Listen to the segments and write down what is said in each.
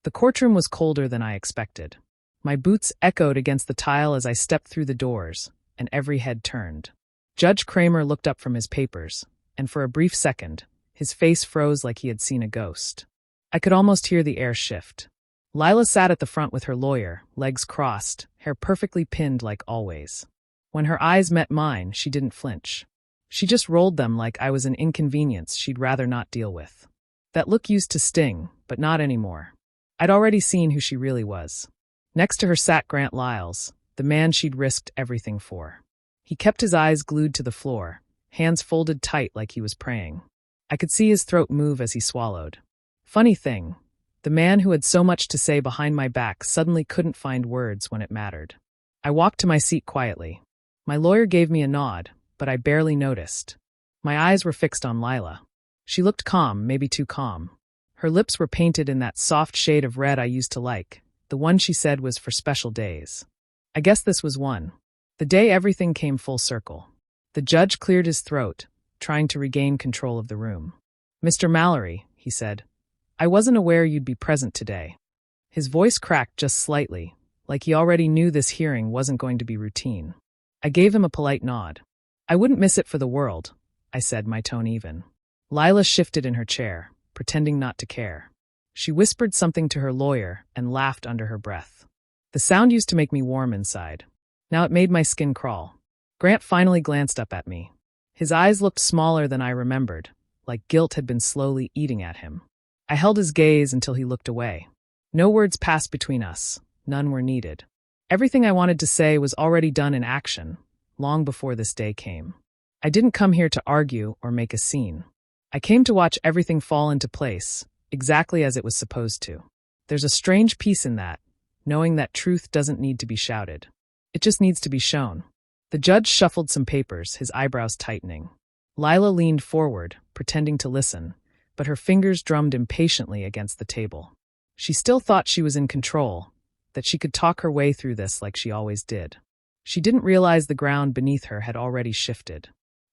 The courtroom was colder than I expected. My boots echoed against the tile as I stepped through the doors, and every head turned. Judge Kramer looked up from his papers, and for a brief second, his face froze like he had seen a ghost. I could almost hear the air shift. Lila sat at the front with her lawyer, legs crossed, hair perfectly pinned like always. When her eyes met mine, she didn't flinch. She just rolled them like I was an inconvenience she'd rather not deal with. That look used to sting, but not anymore. I'd already seen who she really was. Next to her sat Grant Lyles, the man she'd risked everything for. He kept his eyes glued to the floor, hands folded tight like he was praying. I could see his throat move as he swallowed. Funny thing, the man who had so much to say behind my back suddenly couldn't find words when it mattered. I walked to my seat quietly. My lawyer gave me a nod, but I barely noticed. My eyes were fixed on Lila. She looked calm, maybe too calm. Her lips were painted in that soft shade of red I used to like, the one she said was for special days. I guess this was one. The day everything came full circle. The judge cleared his throat, trying to regain control of the room. "Mr. Mallory," he said, "I wasn't aware you'd be present today." His voice cracked just slightly, like he already knew this hearing wasn't going to be routine. I gave him a polite nod. "I wouldn't miss it for the world," I said, my tone even. Lila shifted in her chair, pretending not to care. She whispered something to her lawyer and laughed under her breath. The sound used to make me warm inside. Now it made my skin crawl. Grant finally glanced up at me. His eyes looked smaller than I remembered, like guilt had been slowly eating at him. I held his gaze until he looked away. No words passed between us. None were needed. Everything I wanted to say was already done in action, long before this day came. I didn't come here to argue or make a scene. I came to watch everything fall into place, exactly as it was supposed to. There's a strange peace in that, knowing that truth doesn't need to be shouted. It just needs to be shown. The judge shuffled some papers, his eyebrows tightening. Lila leaned forward, pretending to listen, but her fingers drummed impatiently against the table. She still thought she was in control, that she could talk her way through this like she always did. She didn't realize the ground beneath her had already shifted.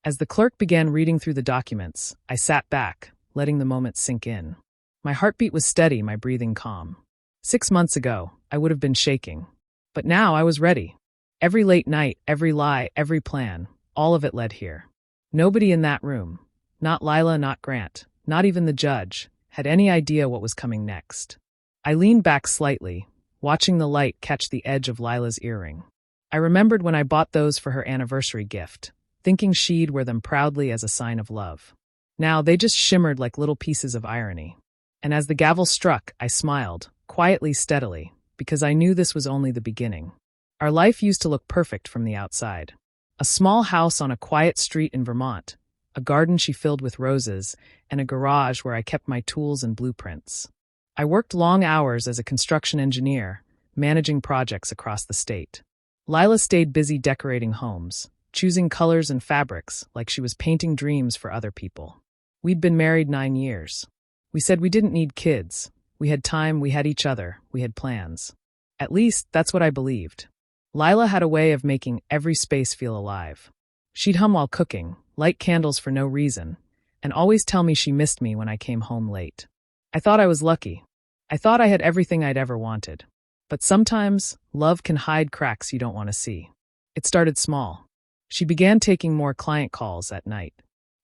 As the clerk began reading through the documents, I sat back, letting the moment sink in. My heartbeat was steady, my breathing calm. 6 months ago, I would have been shaking. But now I was ready. Every late night, every lie, every plan, all of it led here. Nobody in that room, not Lila, not Grant, not even the judge, had any idea what was coming next. I leaned back slightly, watching the light catch the edge of Lila's earring. I remembered when I bought those for her anniversary gift, thinking she'd wear them proudly as a sign of love. Now they just shimmered like little pieces of irony. And as the gavel struck, I smiled, quietly, steadily, because I knew this was only the beginning. Our life used to look perfect from the outside. A small house on a quiet street in Vermont, a garden she filled with roses, and a garage where I kept my tools and blueprints. I worked long hours as a construction engineer, managing projects across the state. Lila stayed busy decorating homes, choosing colors and fabrics like she was painting dreams for other people. We'd been married 9 years. We said we didn't need kids. We had time, we had each other, we had plans. At least, that's what I believed. Lila had a way of making every space feel alive. She'd hum while cooking, light candles for no reason, and always tell me she missed me when I came home late. I thought I was lucky. I thought I had everything I'd ever wanted. But sometimes, love can hide cracks you don't want to see. It started small. She began taking more client calls at night.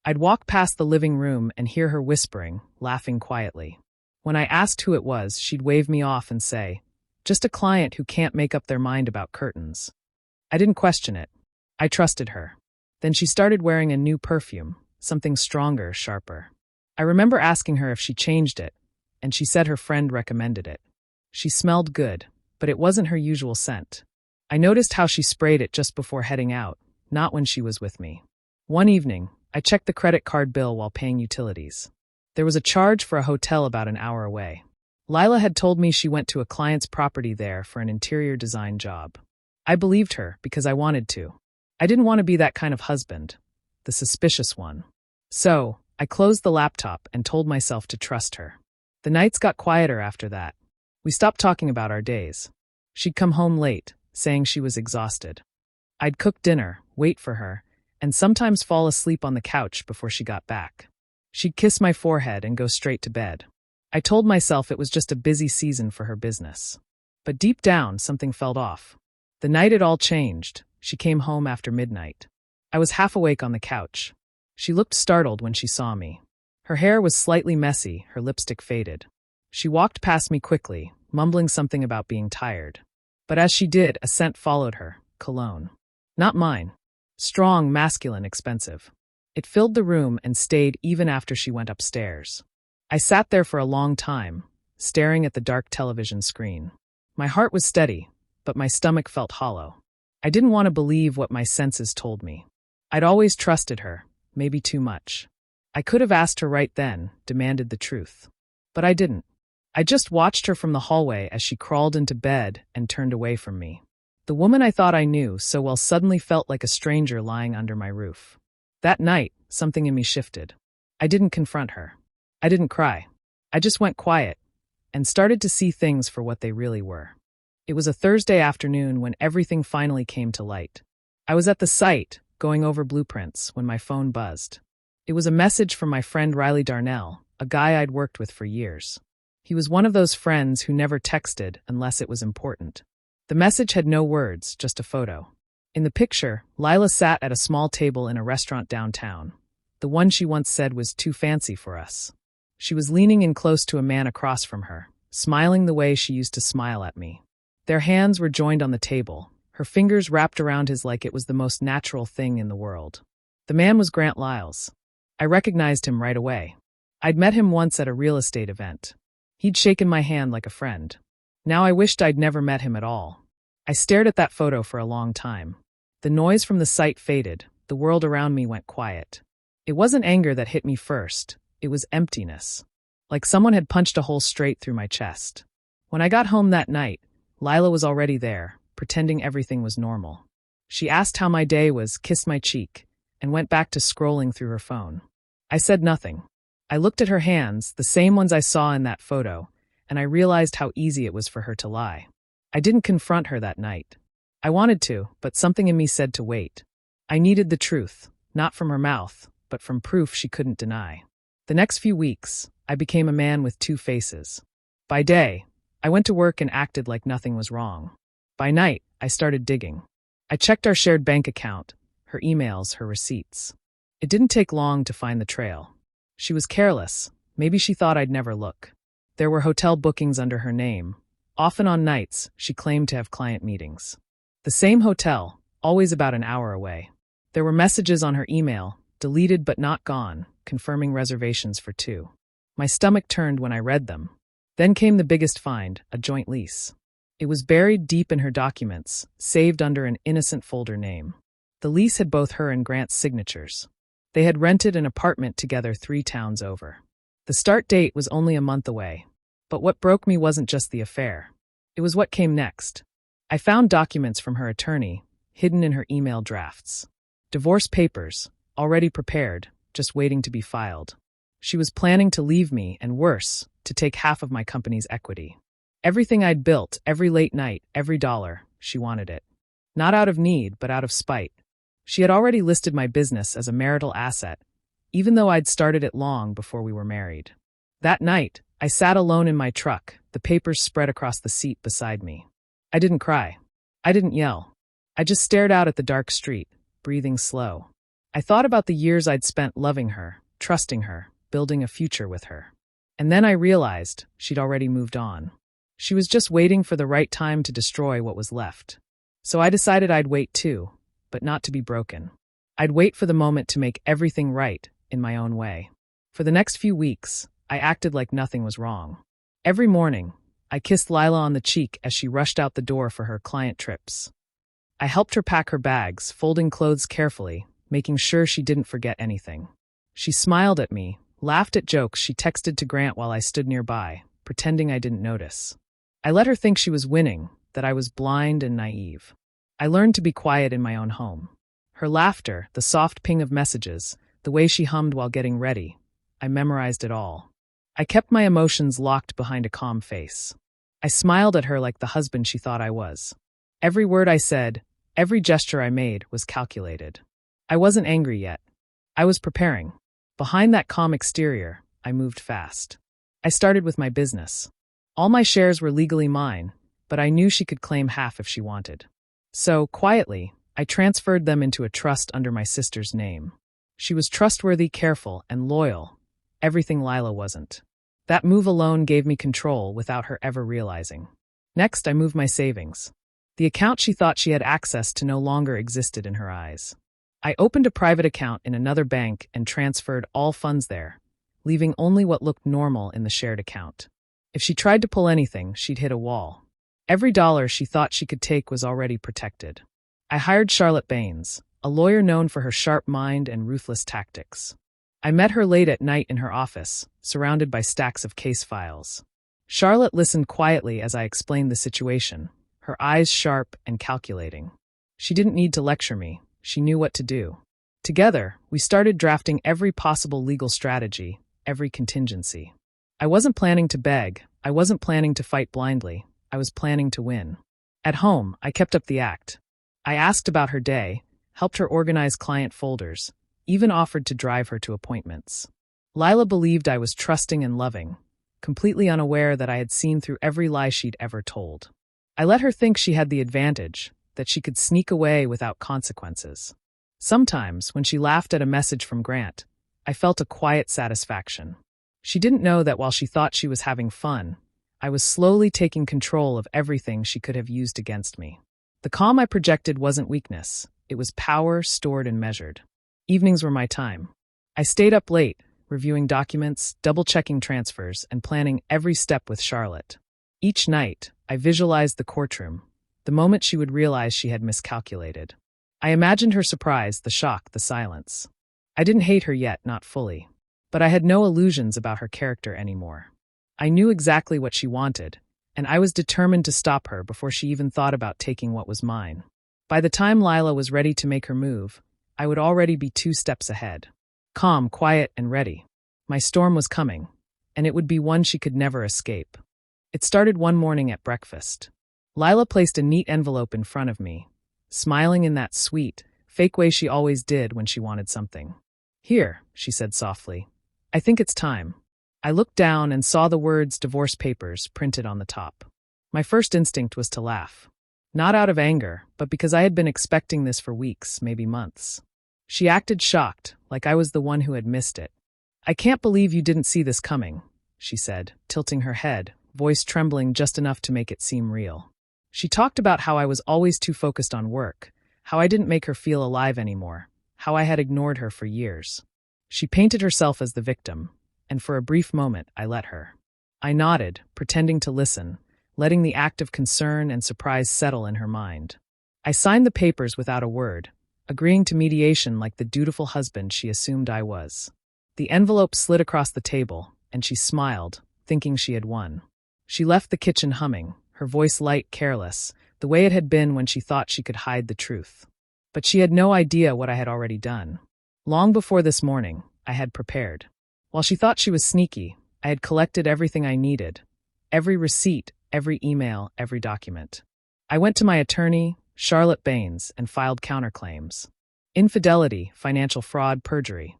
I'd walk past the living room and hear her whispering, laughing quietly. When I asked who it was, she'd wave me off and say, "Just a client who can't make up their mind about curtains." I didn't question it. I trusted her. Then she started wearing a new perfume, something stronger, sharper. I remember asking her if she changed it, and she said her friend recommended it. She smelled good, but it wasn't her usual scent. I noticed how she sprayed it just before heading out, not when she was with me. One evening, I checked the credit card bill while paying utilities. There was a charge for a hotel about an hour away. Lila had told me she went to a client's property there for an interior design job. I believed her because I wanted to. I didn't want to be that kind of husband, the suspicious one. So, I closed the laptop and told myself to trust her. The nights got quieter after that. We stopped talking about our days. She'd come home late, saying she was exhausted. I'd cook dinner, wait for her, and sometimes fall asleep on the couch before she got back. She'd kiss my forehead and go straight to bed. I told myself it was just a busy season for her business. But deep down, something felt off. The night it all changed, she came home after midnight. I was half awake on the couch. She looked startled when she saw me. Her hair was slightly messy, her lipstick faded. She walked past me quickly, mumbling something about being tired. But as she did, a scent followed her, cologne. Not mine. Strong, masculine, expensive. It filled the room and stayed even after she went upstairs. I sat there for a long time, staring at the dark television screen. My heart was steady, but my stomach felt hollow. I didn't want to believe what my senses told me. I'd always trusted her, maybe too much. I could have asked her right then, demanded the truth. But I didn't. I just watched her from the hallway as she crawled into bed and turned away from me. The woman I thought I knew so well suddenly felt like a stranger lying under my roof. That night, something in me shifted. I didn't confront her. I didn't cry. I just went quiet and started to see things for what they really were. It was a Thursday afternoon when everything finally came to light. I was at the site, going over blueprints, when my phone buzzed. It was a message from my friend Riley Darnell, a guy I'd worked with for years. He was one of those friends who never texted unless it was important. The message had no words, just a photo. In the picture, Lila sat at a small table in a restaurant downtown. The one she once said was too fancy for us. She was leaning in close to a man across from her, smiling the way she used to smile at me. Their hands were joined on the table, her fingers wrapped around his like it was the most natural thing in the world. The man was Grant Lyles. I recognized him right away. I'd met him once at a real estate event. He'd shaken my hand like a friend. Now I wished I'd never met him at all. I stared at that photo for a long time. The noise from the site faded, the world around me went quiet. It wasn't anger that hit me first. It was emptiness. Like someone had punched a hole straight through my chest. When I got home that night, Lila was already there, pretending everything was normal. She asked how my day was, kissed my cheek, and went back to scrolling through her phone. I said nothing. I looked at her hands, the same ones I saw in that photo, and I realized how easy it was for her to lie. I didn't confront her that night. I wanted to, but something in me said to wait. I needed the truth, not from her mouth, but from proof she couldn't deny. The next few weeks, I became a man with two faces. By day, I went to work and acted like nothing was wrong. By night, I started digging. I checked our shared bank account, her emails, her receipts. It didn't take long to find the trail. She was careless. Maybe she thought I'd never look. There were hotel bookings under her name. Often on nights, she claimed to have client meetings. The same hotel, always about an hour away. There were messages on her email, deleted but not gone, confirming reservations for two. My stomach turned when I read them. Then came the biggest find, a joint lease. It was buried deep in her documents, saved under an innocent folder name. The lease had both her and Grant's signatures. They had rented an apartment together 3 towns over. The start date was only a month away. But what broke me wasn't just the affair. It was what came next. I found documents from her attorney, hidden in her email drafts. Divorce papers, already prepared, just waiting to be filed. She was planning to leave me, and worse, to take half of my company's equity. Everything I'd built, every late night, every dollar, she wanted it. Not out of need, but out of spite. She had already listed my business as a marital asset, even though I'd started it long before we were married. That night, I sat alone in my truck, the papers spread across the seat beside me. I didn't cry. I didn't yell. I just stared out at the dark street, breathing slow. I thought about the years I'd spent loving her, trusting her, building a future with her. And then I realized she'd already moved on. She was just waiting for the right time to destroy what was left. So I decided I'd wait too, but not to be broken. I'd wait for the moment to make everything right, in my own way. For the next few weeks, I acted like nothing was wrong. Every morning, I kissed Lila on the cheek as she rushed out the door for her client trips. I helped her pack her bags, folding clothes carefully, making sure she didn't forget anything. She smiled at me, laughed at jokes she texted to Grant while I stood nearby, pretending I didn't notice. I let her think she was winning, that I was blind and naive. I learned to be quiet in my own home. Her laughter, the soft ping of messages, the way she hummed while getting ready, I memorized it all. I kept my emotions locked behind a calm face. I smiled at her like the husband she thought I was. Every word I said, every gesture I made was calculated. I wasn't angry yet. I was preparing. Behind that calm exterior, I moved fast. I started with my business. All my shares were legally mine, but I knew she could claim half if she wanted. So, quietly, I transferred them into a trust under my sister's name. She was trustworthy, careful, and loyal. Everything Lila wasn't. That move alone gave me control without her ever realizing. Next, I moved my savings. The account she thought she had access to no longer existed in her eyes. I opened a private account in another bank and transferred all funds there, leaving only what looked normal in the shared account. If she tried to pull anything, she'd hit a wall. Every dollar she thought she could take was already protected. I hired Charlotte Baines, a lawyer known for her sharp mind and ruthless tactics. I met her late at night in her office, surrounded by stacks of case files. Charlotte listened quietly as I explained the situation, her eyes sharp and calculating. She didn't need to lecture me, she knew what to do. Together, we started drafting every possible legal strategy, every contingency. I wasn't planning to beg, I wasn't planning to fight blindly, I was planning to win. At home, I kept up the act. I asked about her day, helped her organize client folders, even offered to drive her to appointments. Lila believed I was trusting and loving, completely unaware that I had seen through every lie she'd ever told. I let her think she had the advantage, that she could sneak away without consequences. Sometimes, when she laughed at a message from Grant, I felt a quiet satisfaction. She didn't know that while she thought she was having fun, I was slowly taking control of everything she could have used against me. The calm I projected wasn't weakness, it was power stored and measured. Evenings were my time. I stayed up late, reviewing documents, double-checking transfers, and planning every step with Charlotte. Each night, I visualized the courtroom, the moment she would realize she had miscalculated. I imagined her surprise, the shock, the silence. I didn't hate her yet, not fully. But I had no illusions about her character anymore. I knew exactly what she wanted, and I was determined to stop her before she even thought about taking what was mine. By the time Lila was ready to make her move, I would already be 2 steps ahead. Calm, quiet, and ready. My storm was coming, and it would be one she could never escape. It started one morning at breakfast. Lila placed a neat envelope in front of me, smiling in that sweet, fake way she always did when she wanted something. "Here," she said softly. "I think it's time." I looked down and saw the words divorce papers printed on the top. My first instinct was to laugh. Not out of anger, but because I had been expecting this for weeks, maybe months. She acted shocked, like I was the one who had missed it. "I can't believe you didn't see this coming," she said, tilting her head, voice trembling just enough to make it seem real. She talked about how I was always too focused on work, how I didn't make her feel alive anymore, how I had ignored her for years. She painted herself as the victim, and for a brief moment I let her. I nodded, pretending to listen, letting the act of concern and surprise settle in her mind. I signed the papers without a word, agreeing to mediation like the dutiful husband she assumed I was. The envelope slid across the table, and she smiled, thinking she had won. She left the kitchen humming, her voice light, careless, the way it had been when she thought she could hide the truth. But she had no idea what I had already done. Long before this morning, I had prepared. While she thought she was sneaky, I had collected everything I needed. Every receipt, every email, every document. I went to my attorney, Charlotte Baines, and filed counterclaims. Infidelity, financial fraud, perjury.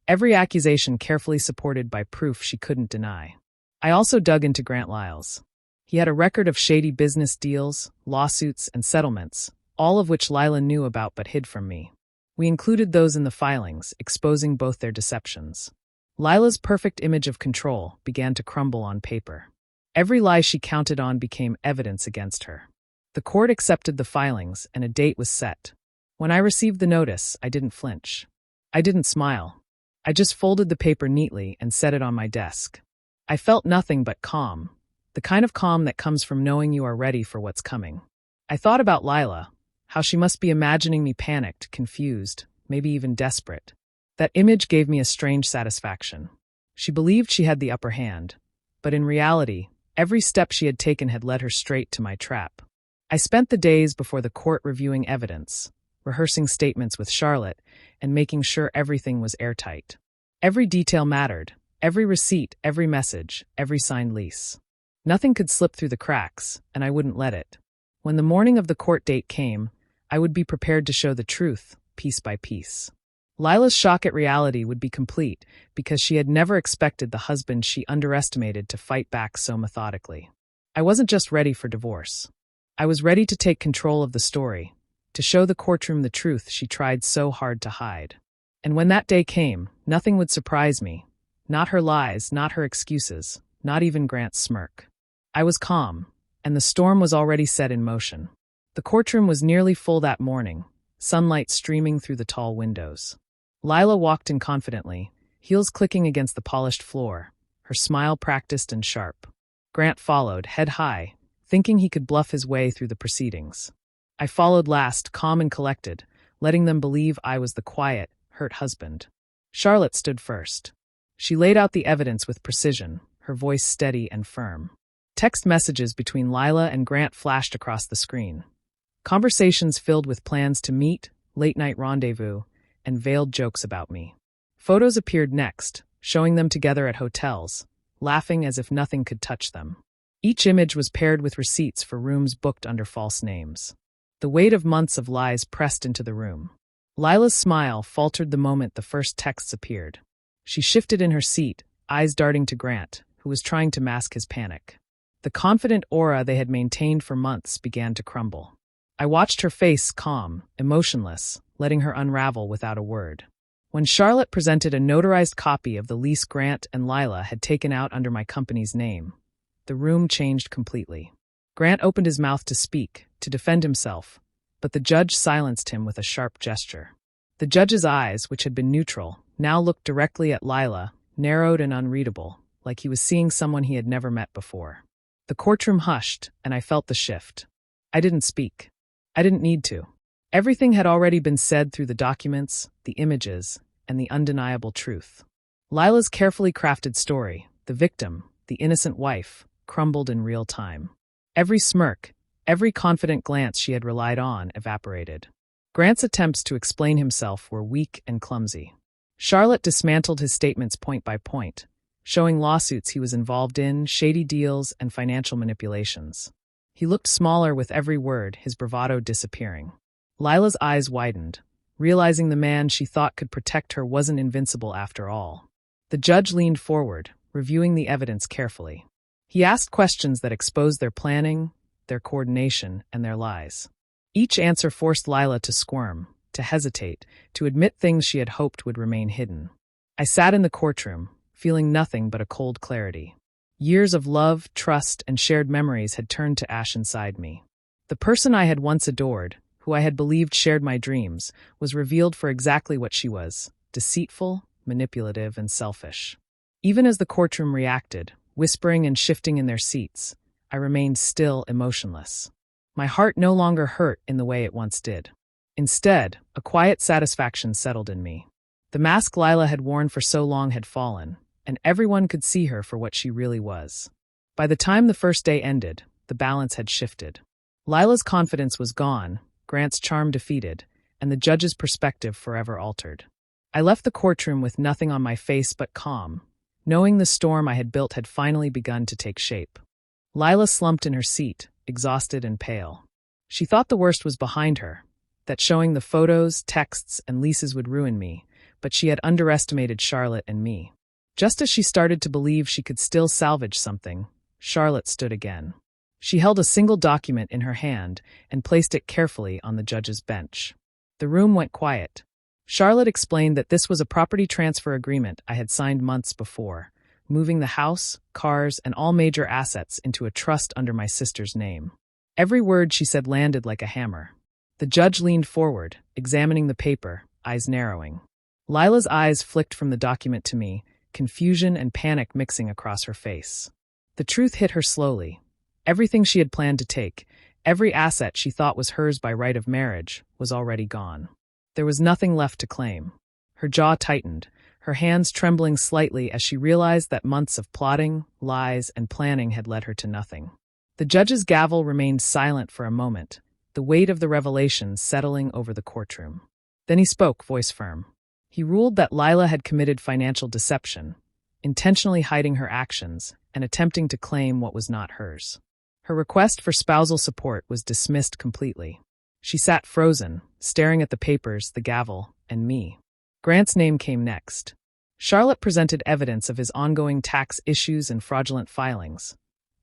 Every accusation carefully supported by proof she couldn't deny. I also dug into Grant Lyles. He had a record of shady business deals, lawsuits, and settlements, all of which Lila knew about but hid from me. We included those in the filings, exposing both their deceptions. Lila's perfect image of control began to crumble on paper. Every lie she counted on became evidence against her. The court accepted the filings, and a date was set. When I received the notice, I didn't flinch. I didn't smile. I just folded the paper neatly and set it on my desk. I felt nothing but calm, the kind of calm that comes from knowing you are ready for what's coming. I thought about Lila, how she must be imagining me panicked, confused, maybe even desperate. That image gave me a strange satisfaction. She believed she had the upper hand, but in reality, every step she had taken had led her straight to my trap. I spent the days before the court reviewing evidence, rehearsing statements with Charlotte, and making sure everything was airtight. Every detail mattered, every receipt, every message, every signed lease. Nothing could slip through the cracks, and I wouldn't let it. When the morning of the court date came, I would be prepared to show the truth, piece by piece. Lila's shock at reality would be complete because she had never expected the husband she underestimated to fight back so methodically. I wasn't just ready for divorce. I was ready to take control of the story, to show the courtroom the truth she tried so hard to hide. And when that day came, nothing would surprise me. Not her lies, not her excuses, not even Grant's smirk. I was calm, and the storm was already set in motion. The courtroom was nearly full that morning, sunlight streaming through the tall windows. Lila walked in confidently, heels clicking against the polished floor, her smile practiced and sharp. Grant followed, head high, thinking he could bluff his way through the proceedings. I followed last, calm and collected, letting them believe I was the quiet, hurt husband. Charlotte stood first. She laid out the evidence with precision, her voice steady and firm. Text messages between Lila and Grant flashed across the screen. Conversations filled with plans to meet, late-night rendezvous, and veiled jokes about me. Photos appeared next, showing them together at hotels, laughing as if nothing could touch them. Each image was paired with receipts for rooms booked under false names. The weight of months of lies pressed into the room. Lila's smile faltered the moment the first texts appeared. She shifted in her seat, eyes darting to Grant, who was trying to mask his panic. The confident aura they had maintained for months began to crumble. I watched her face calm, emotionless, letting her unravel without a word. When Charlotte presented a notarized copy of the lease Grant and Lila had taken out under my company's name, the room changed completely. Grant opened his mouth to speak, to defend himself, but the judge silenced him with a sharp gesture. The judge's eyes, which had been neutral, now looked directly at Lila, narrowed and unreadable, like he was seeing someone he had never met before. The courtroom hushed, and I felt the shift. I didn't speak. I didn't need to. Everything had already been said through the documents, the images, and the undeniable truth. Lila's carefully crafted story, the victim, the innocent wife, crumbled in real time. Every smirk, every confident glance she had relied on evaporated. Grant's attempts to explain himself were weak and clumsy. Charlotte dismantled his statements point by point, showing lawsuits he was involved in, shady deals, and financial manipulations. He looked smaller with every word, his bravado disappearing. Lila's eyes widened, realizing the man she thought could protect her wasn't invincible after all. The judge leaned forward, reviewing the evidence carefully. He asked questions that exposed their planning, their coordination, and their lies. Each answer forced Lila to squirm, to hesitate, to admit things she had hoped would remain hidden. I sat in the courtroom, feeling nothing but a cold clarity. Years of love, trust, and shared memories had turned to ash inside me. The person I had once adored, who I had believed shared my dreams, was revealed for exactly what she was: deceitful, manipulative, and selfish. Even as the courtroom reacted, whispering and shifting in their seats, I remained still, emotionless. My heart no longer hurt in the way it once did. Instead, a quiet satisfaction settled in me. The mask Lila had worn for so long had fallen, and everyone could see her for what she really was. By the time the first day ended, the balance had shifted. Lila's confidence was gone, Grant's charm defeated, and the judge's perspective forever altered. I left the courtroom with nothing on my face but calm, knowing the storm I had built had finally begun to take shape. Lila slumped in her seat, exhausted and pale. She thought the worst was behind her, that showing the photos, texts, and leases would ruin me, but she had underestimated Charlotte and me. Just as she started to believe she could still salvage something, Charlotte stood again. She held a single document in her hand and placed it carefully on the judge's bench. The room went quiet. Charlotte explained that this was a property transfer agreement I had signed months before, moving the house, cars, and all major assets into a trust under my sister's name. Every word she said landed like a hammer. The judge leaned forward, examining the paper, eyes narrowing. Lila's eyes flicked from the document to me, confusion and panic mixing across her face. The truth hit her slowly. Everything she had planned to take, every asset she thought was hers by right of marriage, was already gone. There was nothing left to claim. Her jaw tightened, her hands trembling slightly as she realized that months of plotting, lies, and planning had led her to nothing. The judge's gavel remained silent for a moment, the weight of the revelation settling over the courtroom. Then he spoke, voice firm. He ruled that Lila had committed financial deception, intentionally hiding her actions and attempting to claim what was not hers. Her request for spousal support was dismissed completely. She sat frozen, staring at the papers, the gavel, and me. Grant's name came next. Charlotte presented evidence of his ongoing tax issues and fraudulent filings,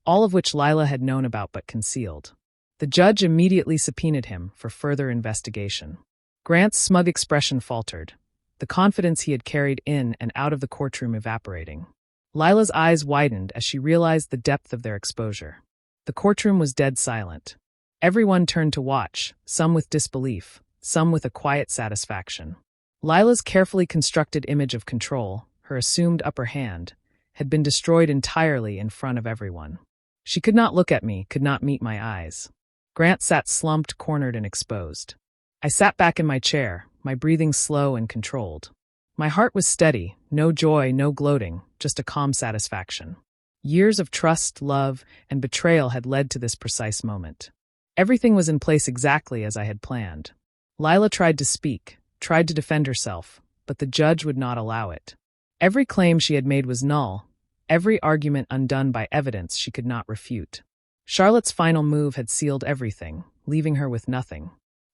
all of which Lila had known about but concealed. The judge immediately subpoenaed him for further investigation. Grant's smug expression faltered, the confidence he had carried in and out of the courtroom evaporating. Lila's eyes widened as she realized the depth of their exposure. The courtroom was dead silent. Everyone turned to watch, some with disbelief, some with a quiet satisfaction. Lila's carefully constructed image of control, her assumed upper hand, had been destroyed entirely in front of everyone. She could not look at me, could not meet my eyes. Grant sat slumped, cornered, and exposed. I sat back in my chair, my breathing slow and controlled. My heart was steady, no joy, no gloating, just a calm satisfaction. Years of trust, love, and betrayal had led to this precise moment. Everything was in place exactly as I had planned. Lila tried to speak, tried to defend herself, but the judge would not allow it. Every claim she had made was null, every argument undone by evidence she could not refute. Charlotte's final move had sealed everything, leaving her with nothing.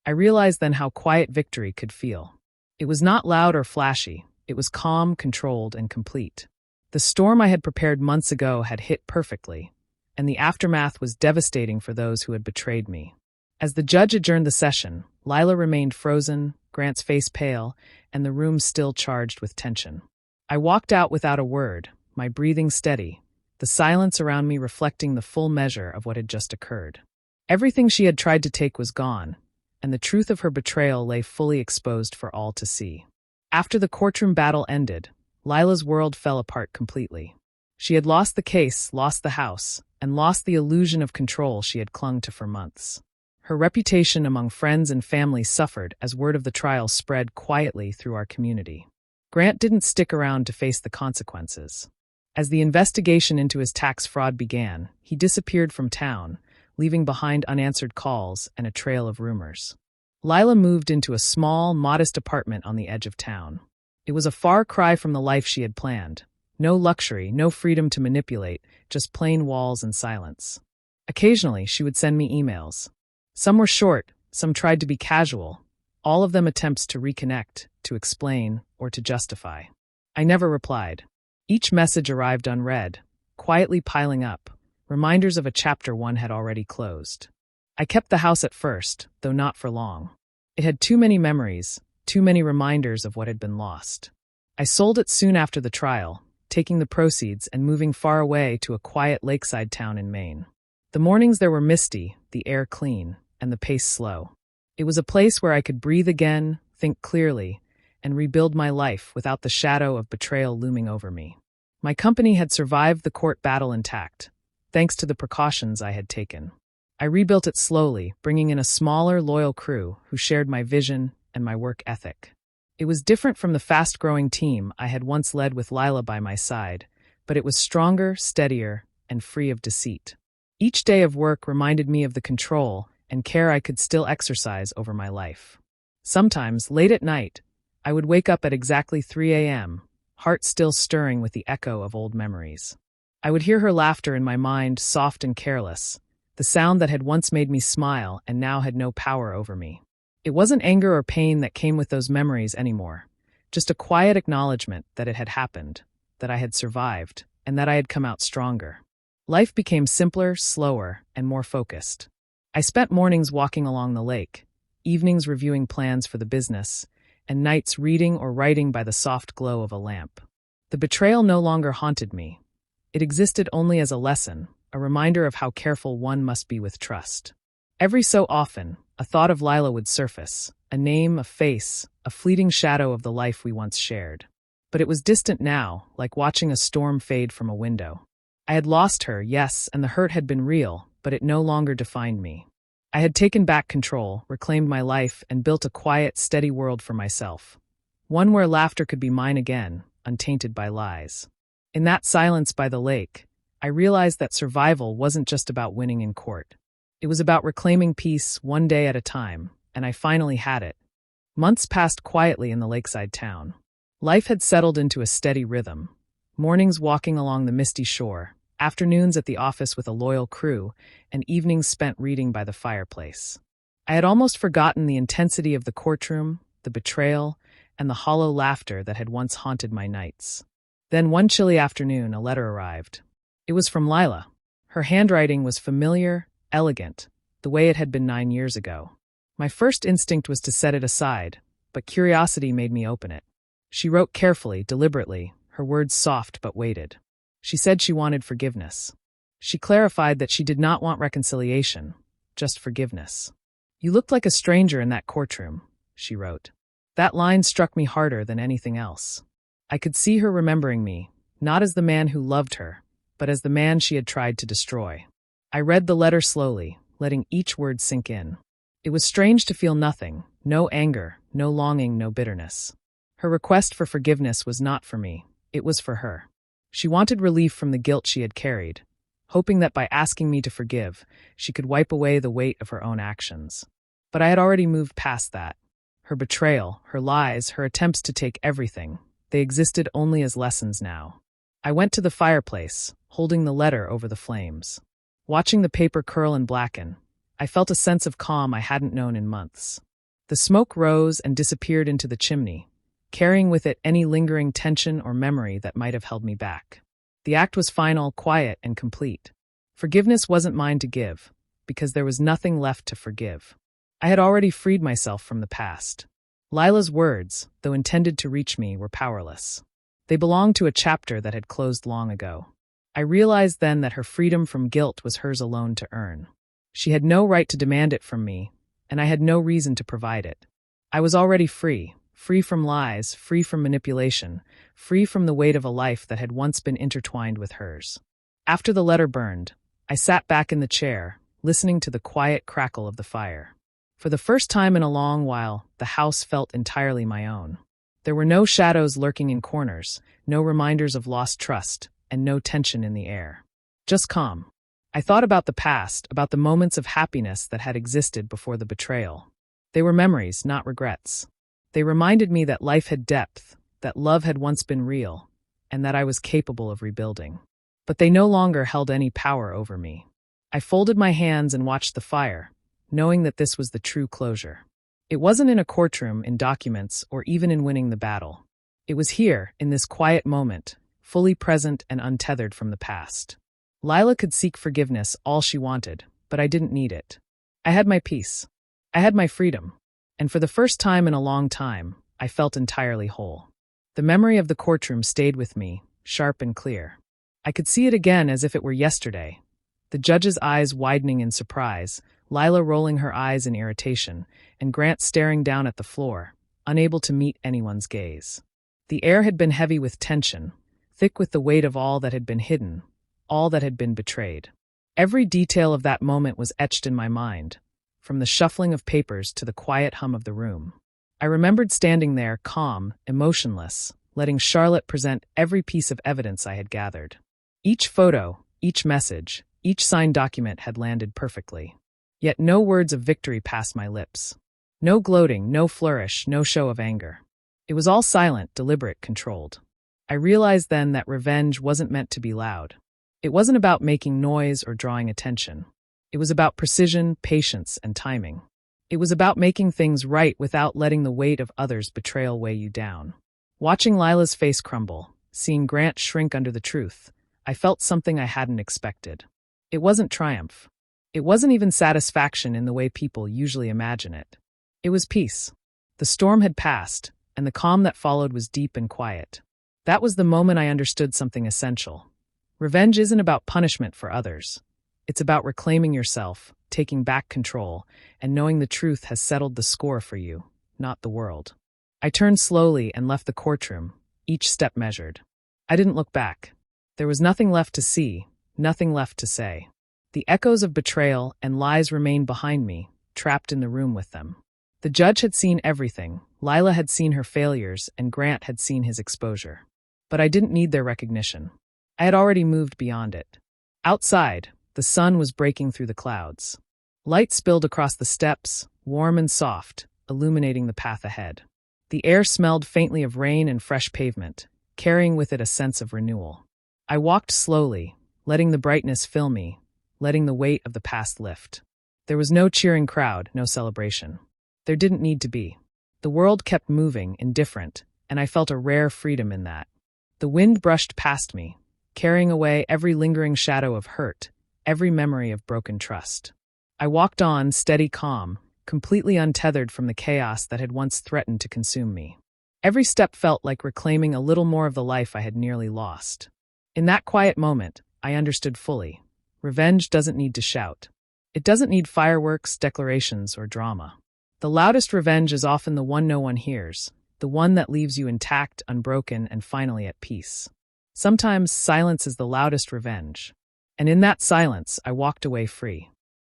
I realized then how quiet victory could feel. It was not loud or flashy, it was calm, controlled, and complete. The storm I had prepared months ago had hit perfectly, and the aftermath was devastating for those who had betrayed me. As the judge adjourned the session, Lila remained frozen, Grant's face pale, and the room still charged with tension. I walked out without a word, my breathing steady, the silence around me reflecting the full measure of what had just occurred. Everything she had tried to take was gone, and the truth of her betrayal lay fully exposed for all to see. After the courtroom battle ended, Lila's world fell apart completely. She had lost the case, lost the house, and lost the illusion of control she had clung to for months. Her reputation among friends and family suffered as word of the trial spread quietly through our community. Grant didn't stick around to face the consequences. As the investigation into his tax fraud began, he disappeared from town, leaving behind unanswered calls and a trail of rumors. Lila moved into a small, modest apartment on the edge of town. It was a far cry from the life she had planned. No luxury, no freedom to manipulate, just plain walls and silence. Occasionally, she would send me emails. Some were short, some tried to be casual, all of them attempts to reconnect, to explain, or to justify. I never replied. Each message arrived unread, quietly piling up, reminders of a chapter one had already closed. I kept the house at first, though not for long. It had too many memories, too many reminders of what had been lost. I sold it soon after the trial, taking the proceeds and moving far away to a quiet lakeside town in Maine. The mornings there were misty, the air clean, and the pace slow. It was a place where I could breathe again, think clearly, and rebuild my life without the shadow of betrayal looming over me. My company had survived the court battle intact, thanks to the precautions I had taken. I rebuilt it slowly, bringing in a smaller, loyal crew who shared my vision and my work ethic. It was different from the fast-growing team I had once led with Lila by my side, but it was stronger, steadier, and free of deceit. Each day of work reminded me of the control and care I could still exercise over my life. Sometimes, late at night, I would wake up at exactly 3 a.m., heart still stirring with the echo of old memories. I would hear her laughter in my mind, soft and careless, the sound that had once made me smile and now had no power over me. It wasn't anger or pain that came with those memories anymore, just a quiet acknowledgement that it had happened, that I had survived, and that I had come out stronger. Life became simpler, slower, and more focused. I spent mornings walking along the lake, evenings reviewing plans for the business, and nights reading or writing by the soft glow of a lamp. The betrayal no longer haunted me. It existed only as a lesson, a reminder of how careful one must be with trust. Every so often, a thought of Lila would surface, a name, a face, a fleeting shadow of the life we once shared. But it was distant now, like watching a storm fade from a window. I had lost her, yes, and the hurt had been real, but it no longer defined me. I had taken back control, reclaimed my life, and built a quiet, steady world for myself. One where laughter could be mine again, untainted by lies. In that silence by the lake, I realized that survival wasn't just about winning in court. It was about reclaiming peace one day at a time, and I finally had it. Months passed quietly in the lakeside town. Life had settled into a steady rhythm. Mornings walking along the misty shore, afternoons at the office with a loyal crew, and evenings spent reading by the fireplace. I had almost forgotten the intensity of the courtroom, the betrayal, and the hollow laughter that had once haunted my nights. Then one chilly afternoon, a letter arrived. It was from Lila. Her handwriting was familiar, elegant, the way it had been 9 years ago. My first instinct was to set it aside, but curiosity made me open it. She wrote carefully, deliberately, her words soft but weighted. She said she wanted forgiveness. She clarified that she did not want reconciliation, just forgiveness. "You looked like a stranger in that courtroom," she wrote. That line struck me harder than anything else. I could see her remembering me, not as the man who loved her, but as the man she had tried to destroy. I read the letter slowly, letting each word sink in. It was strange to feel nothing, no anger, no longing, no bitterness. Her request for forgiveness was not for me, it was for her. She wanted relief from the guilt she had carried, hoping that by asking me to forgive, she could wipe away the weight of her own actions. But I had already moved past that. Her betrayal, her lies, her attempts to take everything, they existed only as lessons now. I went to the fireplace, holding the letter over the flames. Watching the paper curl and blacken, I felt a sense of calm I hadn't known in months. The smoke rose and disappeared into the chimney, carrying with it any lingering tension or memory that might have held me back. The act was final, quiet, and complete. Forgiveness wasn't mine to give, because there was nothing left to forgive. I had already freed myself from the past. Lila's words, though intended to reach me, were powerless. They belonged to a chapter that had closed long ago. I realized then that her freedom from guilt was hers alone to earn. She had no right to demand it from me, and I had no reason to provide it. I was already free, free from lies, free from manipulation, free from the weight of a life that had once been intertwined with hers. After the letter burned, I sat back in the chair, listening to the quiet crackle of the fire. For the first time in a long while, the house felt entirely my own. There were no shadows lurking in corners, no reminders of lost trust, and no tension in the air. Just calm. I thought about the past, about the moments of happiness that had existed before the betrayal. They were memories, not regrets. They reminded me that life had depth, that love had once been real, and that I was capable of rebuilding. But they no longer held any power over me. I folded my hands and watched the fire, knowing that this was the true closure. It wasn't in a courtroom, in documents, or even in winning the battle. It was here, in this quiet moment, fully present and untethered from the past. Lila could seek forgiveness all she wanted, but I didn't need it. I had my peace. I had my freedom. And for the first time in a long time, I felt entirely whole. The memory of the courtroom stayed with me, sharp and clear. I could see it again as if it were yesterday. The judge's eyes widening in surprise, Lila rolling her eyes in irritation, and Grant staring down at the floor, unable to meet anyone's gaze. The air had been heavy with tension, thick with the weight of all that had been hidden, all that had been betrayed. Every detail of that moment was etched in my mind, from the shuffling of papers to the quiet hum of the room. I remembered standing there, calm, emotionless, letting Charlotte present every piece of evidence I had gathered. Each photo, each message, each signed document had landed perfectly. Yet no words of victory passed my lips. No gloating, no flourish, no show of anger. It was all silent, deliberate, controlled. I realized then that revenge wasn't meant to be loud. It wasn't about making noise or drawing attention. It was about precision, patience, and timing. It was about making things right without letting the weight of others' betrayal weigh you down. Watching Lila's face crumble, seeing Grant shrink under the truth, I felt something I hadn't expected. It wasn't triumph. It wasn't even satisfaction in the way people usually imagine it. It was peace. The storm had passed, and the calm that followed was deep and quiet. That was the moment I understood something essential. Revenge isn't about punishment for others. It's about reclaiming yourself, taking back control, and knowing the truth has settled the score for you, not the world. I turned slowly and left the courtroom, each step measured. I didn't look back. There was nothing left to see, nothing left to say. The echoes of betrayal and lies remained behind me, trapped in the room with them. The judge had seen everything, Lila had seen her failures, and Grant had seen his exposure. But I didn't need their recognition. I had already moved beyond it. Outside, the sun was breaking through the clouds. Light spilled across the steps, warm and soft, illuminating the path ahead. The air smelled faintly of rain and fresh pavement, carrying with it a sense of renewal. I walked slowly, letting the brightness fill me, letting the weight of the past lift. There was no cheering crowd, no celebration. There didn't need to be. The world kept moving, indifferent, and I felt a rare freedom in that. The wind brushed past me, carrying away every lingering shadow of hurt, every memory of broken trust. I walked on, steady calm, completely untethered from the chaos that had once threatened to consume me. Every step felt like reclaiming a little more of the life I had nearly lost. In that quiet moment, I understood fully. Revenge doesn't need to shout. It doesn't need fireworks, declarations, or drama. The loudest revenge is often the one no one hears, the one that leaves you intact, unbroken, and finally at peace. Sometimes silence is the loudest revenge. And in that silence, I walked away free.